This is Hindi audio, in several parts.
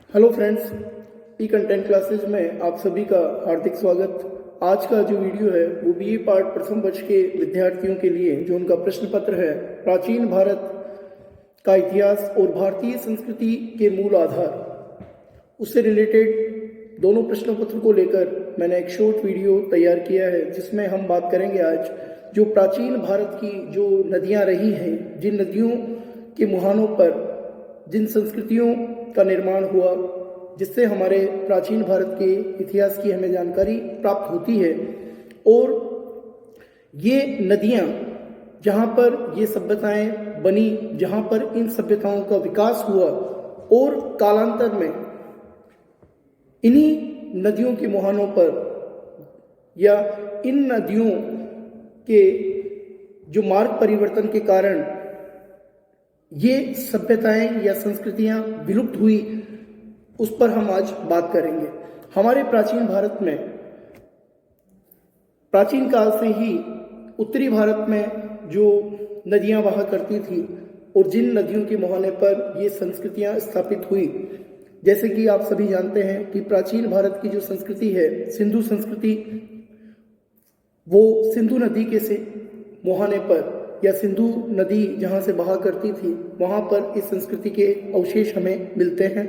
हेलो फ्रेंड्स, ई कंटेंट क्लासेज में आप सभी का हार्दिक स्वागत। आज का जो वीडियो है वो बीए पार्ट प्रथम वर्ष के विद्यार्थियों के लिए जो उनका प्रश्न पत्र है प्राचीन भारत का इतिहास और भारतीय संस्कृति के मूल आधार, उससे रिलेटेड दोनों प्रश्न पत्र को लेकर मैंने एक शॉर्ट वीडियो तैयार किया है, जिसमें हम बात करेंगे आज जो प्राचीन भारत की जो नदियाँ रही हैं, जिन नदियों के मुहानों पर जिन संस्कृतियों का निर्माण हुआ, जिससे हमारे प्राचीन भारत के इतिहास की हमें जानकारी प्राप्त होती है। और ये नदियाँ जहाँ पर ये सभ्यताएं बनी, जहाँ पर इन सभ्यताओं का विकास हुआ और कालांतर में इन्हीं नदियों के मुहानों पर या इन नदियों के जो मार्ग परिवर्तन के कारण ये सभ्यताएं या संस्कृतियां विलुप्त हुई, उस पर हम आज बात करेंगे। हमारे प्राचीन भारत में प्राचीन काल से ही उत्तरी भारत में जो नदियां बहा करती थी और जिन नदियों के मुहाने पर ये संस्कृतियां स्थापित हुई, जैसे कि आप सभी जानते हैं कि प्राचीन भारत की जो संस्कृति है सिंधु संस्कृति, वो सिंधु नदी के से मुहाने पर या सिंधु नदी जहाँ से बहा करती थी वहाँ पर इस संस्कृति के अवशेष हमें मिलते हैं।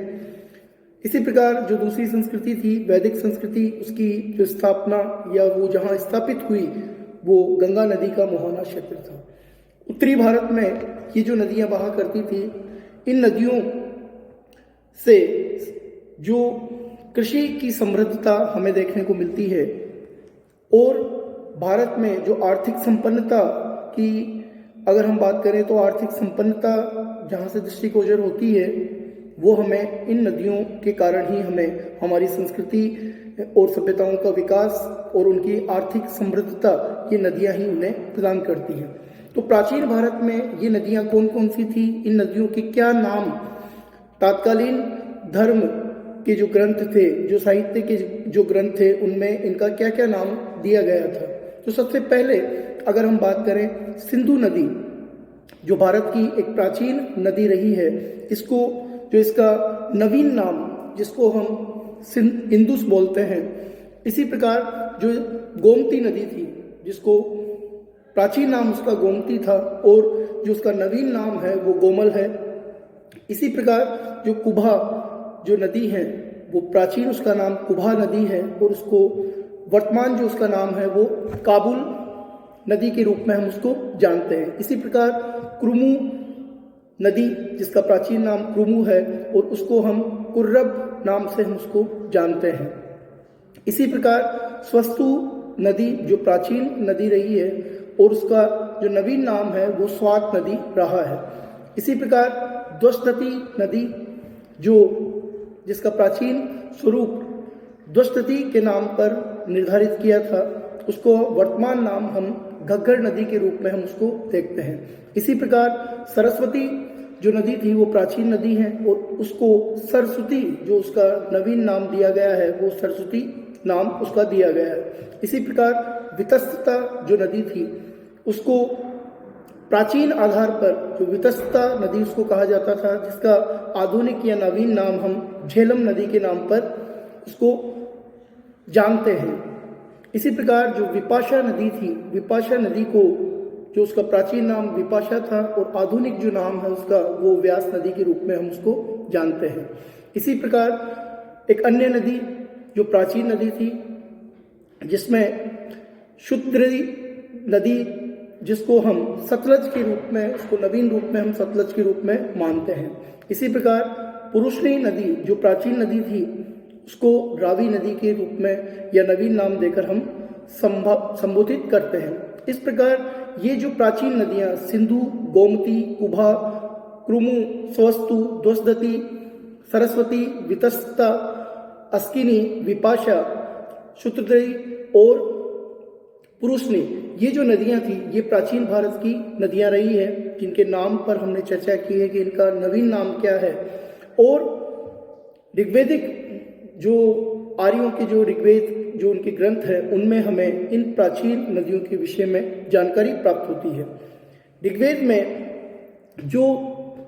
इसी प्रकार जो दूसरी संस्कृति थी वैदिक संस्कृति, उसकी जो स्थापना या वो जहाँ स्थापित हुई वो गंगा नदी का मुहाना क्षेत्र था। उत्तरी भारत में ये जो नदियाँ बहा करती थी, इन नदियों से जो कृषि की समृद्धता हमें देखने को मिलती है और भारत में जो आर्थिक संपन्नता की अगर हम बात करें तो आर्थिक संपन्नता जहाँ से दृष्टिगोचर होती है वो हमें इन नदियों के कारण ही हमें हमारी संस्कृति और सभ्यताओं का विकास और उनकी आर्थिक समृद्धता ये नदियाँ ही उन्हें प्रदान करती हैं। तो प्राचीन भारत में ये नदियाँ कौन कौन सी थी, इन नदियों के क्या नाम तत्कालीन धर्म के जो ग्रंथ थे, जो साहित्य के जो ग्रंथ थे, उनमें इनका क्या क्या नाम दिया गया था। तो सबसे पहले अगर हम बात करें सिंधु नदी, जो भारत की एक प्राचीन नदी रही है, इसको जो इसका नवीन नाम जिसको हम इंदुस बोलते हैं, इसी प्रकार जो गोमती नदी थी जिसको प्राचीन नाम उसका गोमती था और जो उसका नवीन नाम है वो गोमल है। इसी प्रकार जो कुभा जो नदी है वो प्राचीन उसका नाम कुभा नदी है और उसको वर्तमान जो उसका नाम है वो काबुल नदी के रूप में हम उसको जानते हैं। इसी प्रकार क्रुमु नदी जिसका प्राचीन नाम क्रुमु है और उसको हम कुर्रब नाम से हम उसको जानते हैं। इसी प्रकार स्वस्तु नदी जो प्राचीन नदी रही है और उसका जो नवीन नाम है वो स्वात नदी रहा है। इसी प्रकार द्वष्टति नदी जो जिसका प्राचीन स्वरूप द्वष्टति के नाम पर निर्धारित किया था, उसको वर्तमान नाम हम घग्गर नदी के रूप में हम उसको देखते हैं। इसी प्रकार सरस्वती जो नदी थी वो प्राचीन नदी है और उसको सरस्वती जो उसका नवीन नाम दिया गया है वो सरस्वती नाम उसका दिया गया है। इसी प्रकार वितस्ता जो नदी थी उसको प्राचीन आधार पर जो वितस्ता नदी उसको कहा जाता था, जिसका आधुनिक या नवीन नाम हम झेलम नदी के नाम पर उसको जानते हैं। इसी प्रकार जो विपाशा नदी थी, विपाशा नदी को जो उसका प्राचीन नाम विपाशा था और आधुनिक जो नाम है उसका वो व्यास नदी के रूप में हम उसको जानते हैं। इसी प्रकार एक अन्य नदी जो प्राचीन नदी थी जिसमें शुद्री नदी जिसको हम सतलज के रूप में, उसको नवीन रूप में हम सतलज के रूप में मानते हैं। इसी प्रकार पुरुषनी नदी जो प्राचीन नदी थी उसको रावी नदी के रूप में या नवीन नाम देकर हम संबोधित करते हैं। इस प्रकार ये जो प्राचीन नदियाँ सिंधु, गोमती, कुभा, क्रुमु, स्वस्तु, द्वष्टति, सरस्वती, वितस्ता, अस्किनी, विपाशा, शुत्रदयी और पुरुषनी, ये जो नदियाँ थी ये प्राचीन भारत की नदियाँ रही है, जिनके नाम पर हमने चर्चा की है कि इनका नवीन नाम क्या है। और ऋग्वेदिक जो आर्यों के जो ऋग्वेद जो उनके ग्रंथ है उनमें हमें इन प्राचीन नदियों के विषय में जानकारी प्राप्त होती है। ऋग्वेद में जो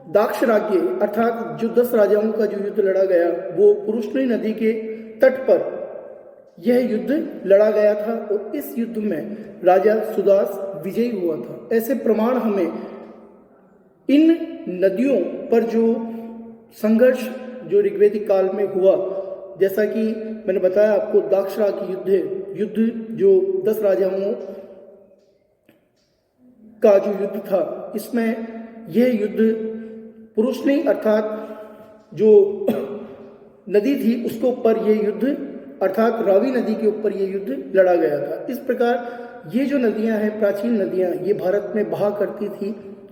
दाक्ष राज्य अर्थात जो 10 राजाओं का जो युद्ध लड़ा गया वो पुरुषनी नदी के तट पर यह युद्ध लड़ा गया था और इस युद्ध में राजा सुदास विजयी हुआ था। ऐसे प्रमाण हमें इन नदियों पर जो संघर्ष जो ऋग्वेदिक काल में हुआ, जैसा कि मैंने बताया आपको दाक्षरा की युद्ध जो 10 राजाओं का जो युद्ध था, इसमें यह युद्ध पुरुषनी अर्थात जो नदी थी उसके ऊपर यह युद्ध अर्थात रावी नदी के ऊपर यह युद्ध लड़ा गया था। इस प्रकार ये जो नदियां हैं, प्राचीन नदियां, ये भारत में बहा करती थी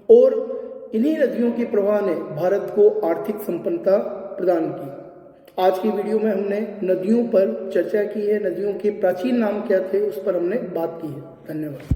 और इन्हीं नदियों के प्रवाह ने भारत को आर्थिक संपन्नता प्रदान की। आज की वीडियो में हमने नदियों पर चर्चा की है, नदियों के प्राचीन नाम क्या थे उस पर हमने बात की है। धन्यवाद।